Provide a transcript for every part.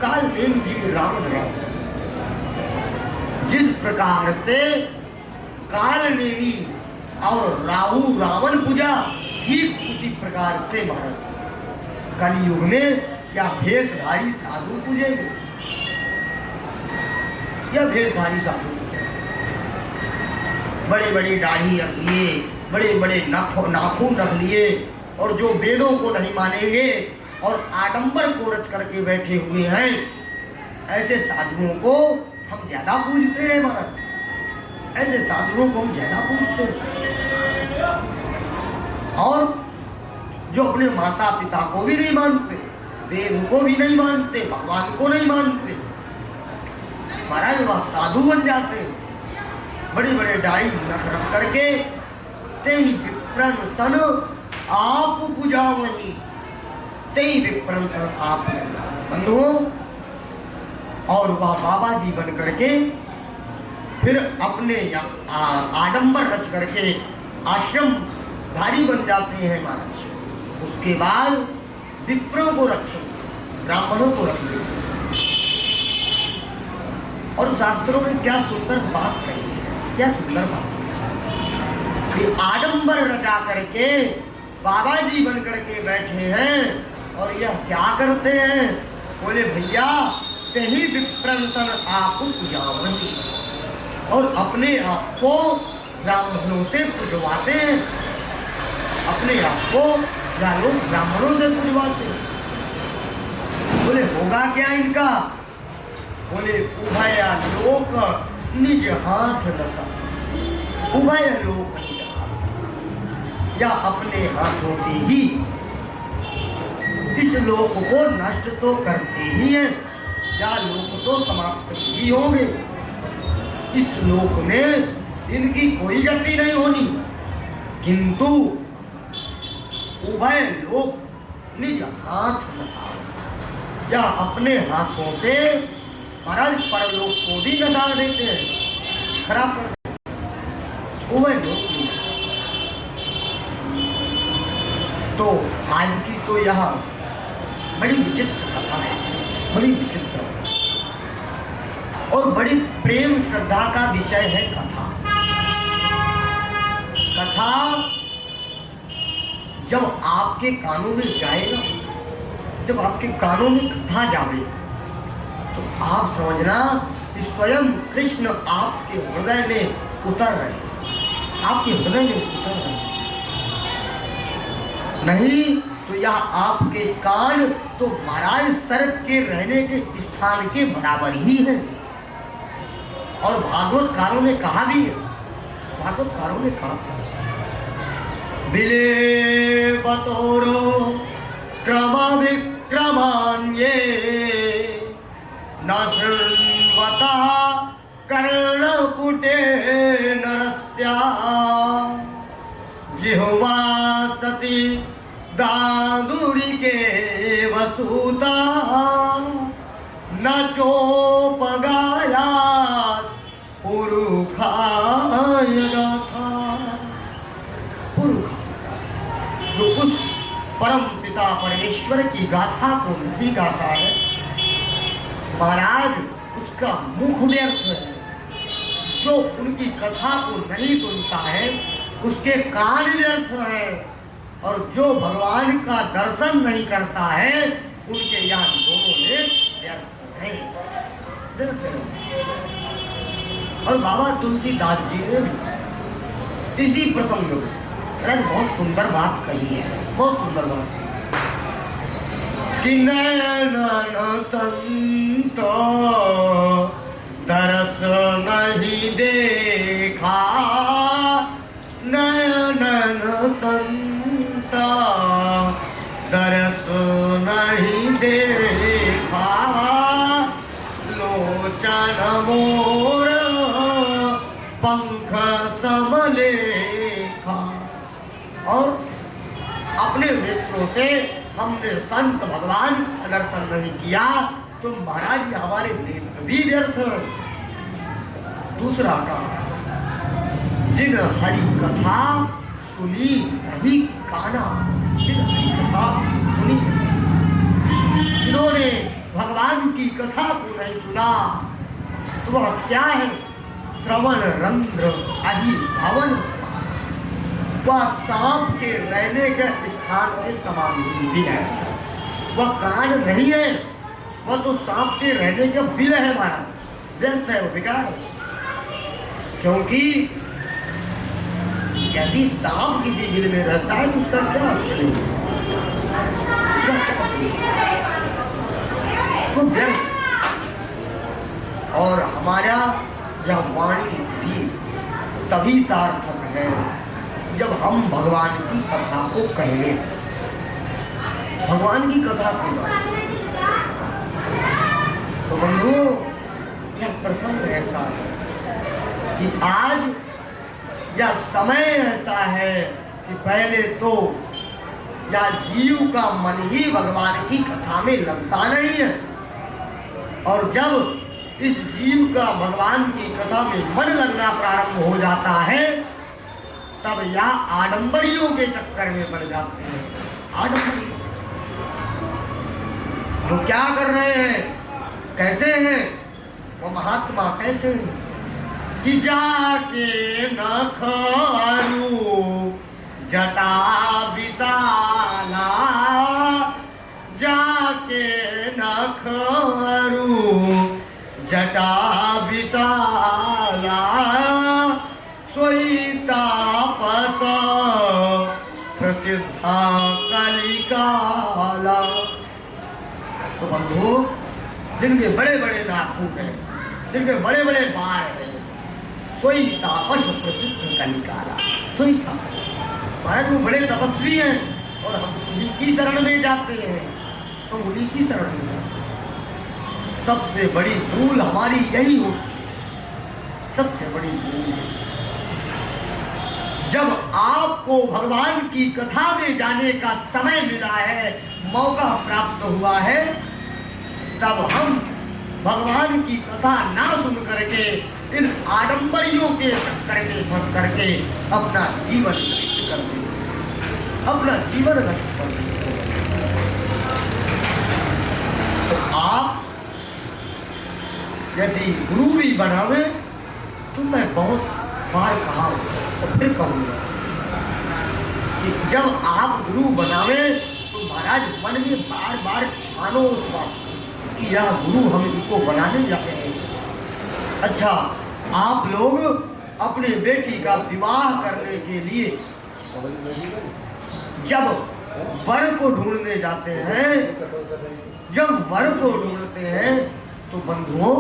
कालनेमी जी में रावण है। जिस प्रकार से कालनेमी और राहु रावण पूजा, ठीक उसी प्रकार से महाराज कलयुग में या भेषधारी साधु पूजेंगे, या भेषधारी साधु बड़े बड़े दाढ़ी रख लिए, बड़े बड़े नाखून रख लिए, और जो वेदों को नहीं मानेंगे और आडंबर को रच करके बैठे हुए हैं, ऐसे साधुओं को हम ज्यादा पूजते हैं महाराज। ऐसे साधुओं को हम ज्यादा पूजते हैं। और जो अपने माता पिता को भी नहीं मानते, वेद को भी नहीं मानते, भगवान को नहीं मानते, महाराज वह साधु बन जाते हैं। बड़े बड़े दाढ़ी नख रख करके ते ही विप्रन सन आप पूजा वही, ते ही विप्रन सन आप बंधुओं। और वह बाबा जी बन करके फिर अपने आडंबर रच करके आश्रम धारी बन जाते हैं महाराज। उसके बाद विप्रों को रखें, ब्राह्मणों को रखें। और शास्त्रों में क्या सुंदर बात कही है, क्या सुंदर बात कि आडंबर रचा करके बाबा जी बन करके बैठे हैं। और यह क्या करते हैं, बोले भैया कहीं विप्रंसन आप पूजावनी, और अपने आप को ब्राह्मणों से पूजवाते हैं, अपने आप को लोग ब्राह्मणों से पूजवाते हैं। बोले होगा क्या इनका, बोले उभय लोक निज हाथ लता, उभय लोक निज हाथ, या अपने हाथों से ही इस लोक को नष्ट तो करते ही हैं, या लोक तो समाप्त ही होंगे। इस लोक में इनकी कोई गति नहीं होनी, किंतु उभय लोक निज हाथ नसा, या अपने हाथों से महाराज परलोक को भी नसा देते हैं, खराब कर देते हैं। उभय लोक निज। तो आज की तो यह बड़ी विचित्र कथा है, बड़ी विचित्र और बड़ी प्रेम श्रद्धा का विषय है कथा। कथा जब आपके कानों में जाएगा, जब आपके कानों में कथा जावे, तो आप समझना कि स्वयं कृष्ण आपके हृदय में उतर रहे, आपके हृदय में उतर रहे। नहीं तो यह आपके कान तो महाराज सर्प के रहने के स्थान के बराबर ही है। और भागवतकारों ने कहा भी है, भागवतकारों ने कहा बिले बतोरो क्रम विक्रमान्ये न शृण्वता कर्णपुटे नरस्या जिह्वा सती दादुरिके वसुता न चोपगाया पुरुखाय गाथा। जो उस परम पिता परमेश्वर की गाथा को नहीं गाता है महाराज, उसका मुख व्यर्थ है। जो उनकी कथा को नहीं सुनता है उसके कान व्यर्थ है, और जो भगवान का दर्शन नहीं करता है उनके यहाँ दोनों ने व्यर्थ है। और बाबा तुलसीदास जी ने भी इसी प्रसंग में बहुत सुंदर बात कही है, बहुत सुंदर बात कि नयन संत दरस नहीं देखा, नयन संत दरस नहीं देखा, लोचन मोर पंख समलेखा। और अपने नेत्रों से हमने संत भगवान का दर्शन नहीं किया तो महाराज हमारे नेत्र भी व्यर्थ। दूसरा काम, जिन हरि कथा सुनी नहीं काना, जिन हरि कथा सुनी, जिन्होंने भगवान की कथा को नहीं सुना तो वह क्या है? श्रवण रंध्र आदि भवन, वह सांप के रहने के स्थान के समान भी है। वह कान नहीं है, वह तो सांप के रहने का बिल है हमारा, व्यर्थ है, वो बेकार है। क्योंकि यदि सांप किसी बिल में रहता है तो उसका क्या वो व्यर्थ। और हमारा यह वाणी भी तभी सार्थक है जब हम भगवान की कथा को कहें, भगवान की कथा को कहें। तो बंधु, यह प्रसंग ऐसा है कि आज यह समय ऐसा है कि पहले तो या जीव का मन ही भगवान की कथा में लगता नहीं है, और जब इस जीव का भगवान की कथा में मन लगना प्रारंभ हो जाता है तब यह आडंबरियों के चक्कर में पड़ जाते हैं। आडंबरियों वो क्या कर रहे हैं, कैसे हैं वो महात्मा, कैसे हैं कि जाके न खारू जटा विशाला, जाके न खारू जटा विशाला, सोई तापस प्रसिद्धा कलिकाला। तो बंधु, जिनके बड़े बड़े नाखून हैं, जिनके बड़े बड़े बार हैं, सोई तापस प्रसिद्ध कलिकाला, सोई तापस, महाराज वो बड़े तपस्वी हैं और हम उन्हीं की शरण में जाते हैं, हम उन्हीं की शरण में जाते हैं। सबसे बड़ी भूल हमारी यही होती है, सबसे बड़ी भूल। जब आपको भगवान की कथा में जाने का समय मिला है, मौका प्राप्त हुआ है, तब हम भगवान की कथा ना सुन करके इन आडंबरियों के चक्कर में फंस करके अपना जीवन नष्ट कर देंगे, अपना जीवन नष्ट कर देंगे। तो आप यदि गुरु भी बनावे तो मैं बहुत बार कहा और फिर कहूँगा कि जब आप गुरु बनावे तो महाराज मन में बार बार छानो उस बात कि यह गुरु हम इनको बनाने जाते हैं। अच्छा, आप लोग अपने बेटी का विवाह करने के लिए जब वर को ढूंढने जाते हैं, जब वर को ढूंढते हैं तो बंधुओं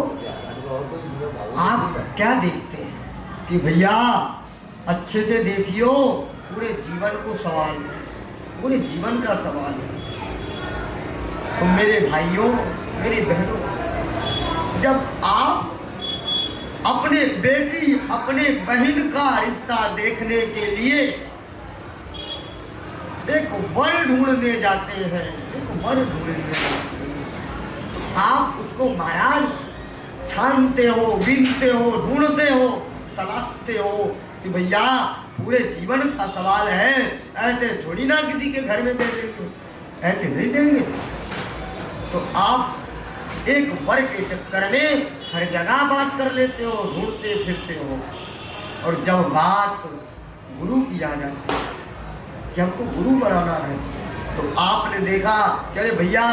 आप क्या देखते हैं कि भैया अच्छे से देखियो, पूरे जीवन को सवाल है, पूरे जीवन का सवाल है। तो मेरे भाइयों, मेरी बहनों, जब आप अपने बेटी, अपने बहन का रिश्ता देखने के लिए एक वर ढूंढने जाते हैं, एक वर ढूंढने जाते हैं, आप उसको महाराज छानते हो, बीनते हो, ढूंढते हो, तलाशते हो कि भैया पूरे जीवन का सवाल है, ऐसे थोड़ी ना किसी के घर में दे देंगे, ऐसे नहीं देंगे। तो आप एक वर के चक्कर में हर जगह बात कर लेते हो, ढूंढते फिरते हो, और जब बात गुरु की आ जाती है कि हमको गुरु बनाना है, तो आपने देखा कि अरे भैया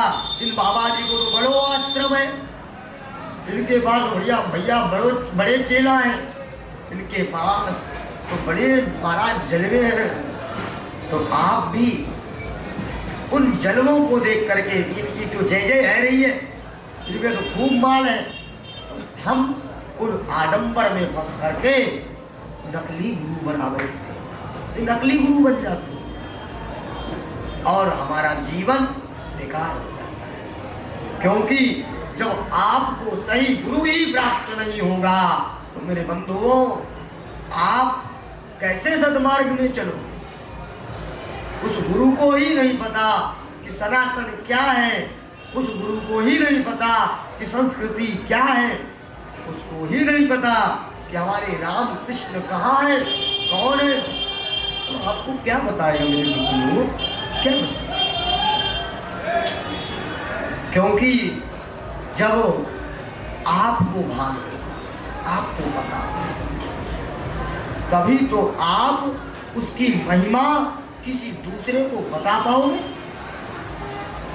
इन बाबा जी को तो बड़ो आश्रम है, इनके पास भैया बड़े चेला हैं, इनके पास तो बड़े महाराज जलवे हैं। तो आप भी उन जलवों को देख करके, इनकी तो जय जय है रही है, इनमें तो खूब माल है, हम उन आडंबर में फंस करके नकली गुरु बना बैठते, नकली गुरु बन जाते और हमारा जीवन बेकार हो जाता है। क्योंकि जब आपको सही गुरु ही प्राप्त नहीं होगा तो मेरे बंधुओं, आप कैसे सद्मार्ग में चलो? उस गुरु को ही नहीं पता कि सनातन क्या है, उस गुरु को ही नहीं पता कि संस्कृति क्या है, उसको ही नहीं पता कि हमारे राम कृष्ण कहाँ है, कौन है। तो आपको क्या बताएगा मेरे गुरु, क्या बताएगा? क्योंकि जब आपको भान हो, आपको पता हो, तभी तो आप उसकी महिमा किसी दूसरे को बता पाओगे।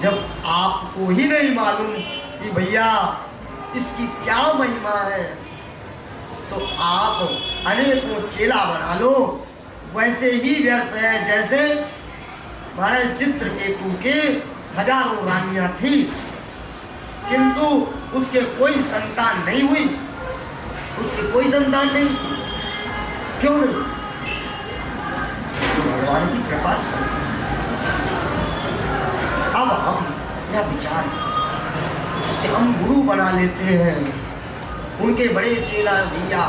जब आपको ही नहीं मालूम कि भैया इसकी क्या महिमा है, तो आप अनेकों चेला बना लो, वैसे ही व्यर्थ है जैसे महाराज चित्रकेतु के हजारों रानियां थी, किंतु उसके कोई संतान नहीं हुई, उसके कोई संतान नहीं। क्यों नहीं? भगवान की कृपा। अब हम यह विचार कि हम गुरु बना लेते हैं, उनके बड़े चेला भैया,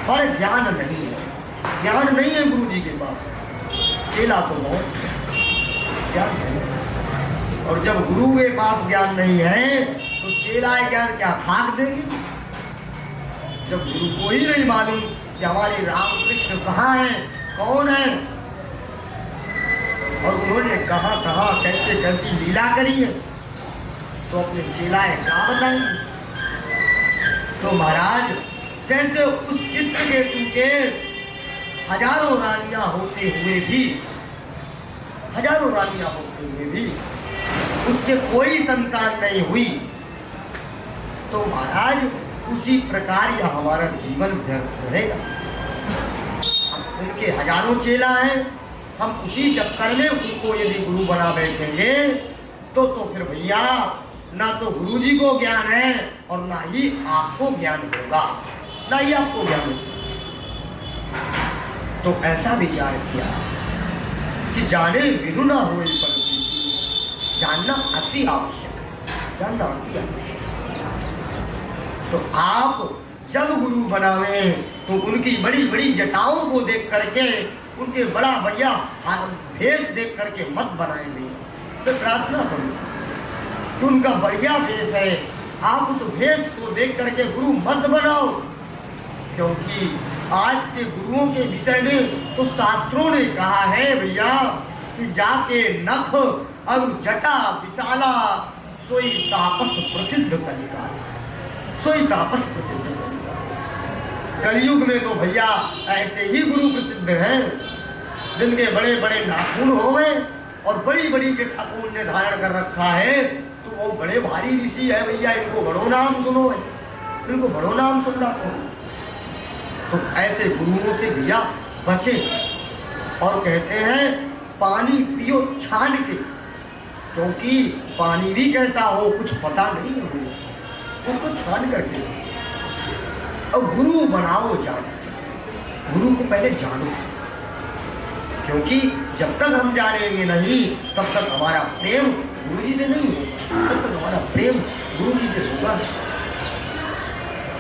पर ज्ञान नहीं है, ज्ञान नहीं है गुरु जी के पास, चेला तो बहुत ज्ञान है। और जब गुरु के पास ज्ञान नहीं है तो चेला ज्ञान क्या खाक देगी। जब गुरु को ही नहीं मालूम कि हमारे राम कृष्ण कहाँ हैं, कौन है, और उन्होंने कहाँ कहाँ कैसे कैसी लीला करी है, तो अपने चेलाए क्या बताएंगे। तो महाराज जैसे उस चित्रकेतु के हजारों रानियां होते हुए भी, हजारों रानियां होते हुए भी उसके कोई संतान नहीं हुई, तो महाराज उसी प्रकार यह हमारा जीवन व्यर्थ रहेगा। उनके हजारों चेला हैं, हम उसी चक्कर में उनको यदि गुरु बना बैठेंगे तो फिर भैया ना तो गुरु जी को ज्ञान है और ना ही आपको ज्ञान होगा, ना ही आपको ज्ञान होगा। तो ऐसा विचार किया कि जाने बिनु ना होए पर जानना अति आवश्यक है, जानना अति आवश्यक। तो आप जब गुरु बनावे तो उनकी बड़ी बड़ी जटाओं को देख करके, उनके बड़ा बढ़िया भेष देख करके मत बनाएंगे। तो प्रार्थना करो कि उनका बढ़िया भेष है, आप उस भेष को देख करके गुरु मत बनाओ, क्योंकि आज के गुरुओं के विषय में तो शास्त्रों ने कहा है भैया कि जाके नख और जटा विशाला सोई तापस प्रसिद्ध कलिका, सोई तापस प्रसिद्ध कलिका। कलयुग में तो भैया ऐसे ही गुरु प्रसिद्ध हैं जिनके बड़े बड़े नाखून होवे और बड़ी बड़ी जटा को उन्हें धारण कर रखा है, तो वो बड़े भारी ऋषि है भैया, इनको बड़ो नाम सुनो है, इनको बड़ो नाम सुन रखो। तो ऐसे गुरुओं से भैया बचे। और कहते हैं पानी पियो छान के, क्योंकि पानी भी कैसा हो कुछ पता नहीं है, उसको छान करके। और गुरु बनाओ जान, गुरु को पहले जानो, क्योंकि जब तक हम जानेंगे नहीं तब तक हमारा प्रेम गुरु जी से नहीं होगा, तब तक हमारा प्रेम गुरु जी से होगा।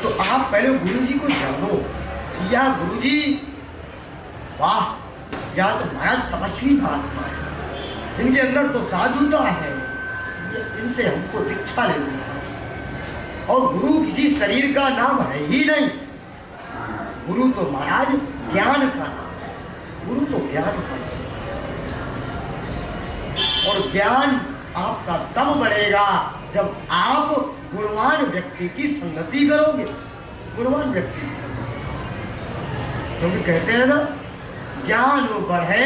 तो आप पहले गुरु जी को जानो, या गुरु जी वाह, या तो महाराज तपस्वी महात्मा है, इनके अंदर तो साधुता है, इनसे हमको दीक्षा लेनी है। और गुरु किसी शरीर का नाम है ही नहीं, गुरु तो महाराज ज्ञान का नाम है, गुरु तो ज्ञान का नाम है। और ज्ञान आपका तब बढ़ेगा जब आप गुणवान व्यक्ति की संगति करोगे, गुणवान व्यक्ति की, क्योंकि कहते हैं ना ज्ञान बढ़े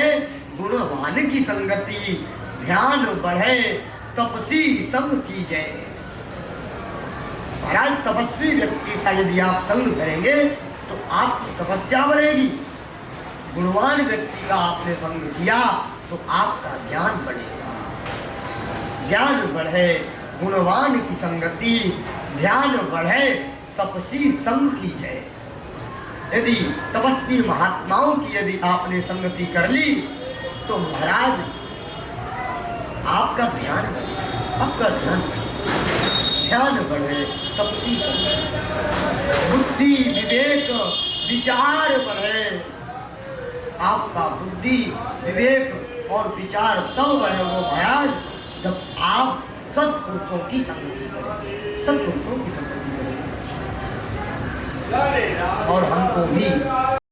गुणवान की संगति, ध्यान बढ़े तपसी संग की जय। महाराज तपस्वी व्यक्ति का यदि आप संग करेंगे तो आपकी तपस्या बढ़ेगी, गुणवान व्यक्ति का आपने संग किया तो आपका ज्ञान बढ़ेगा। ज्ञान बढ़े गुणवान की संगति, ध्यान बढ़े तपसी संग की जय। यदि तपस्वी महात्माओं की यदि आपने संगति कर ली तो महाराज आपका ध्यान बढ़े, आपका ध्यान बढ़े तपसी बुद्धि विवेक विचार बढ़े, आपका बुद्धि विवेक और विचार तब बढ़े वो महाराज जब आप सत्पुरुषों की संगति करें, सत्पुरुषों की संगति करें। और हमको भी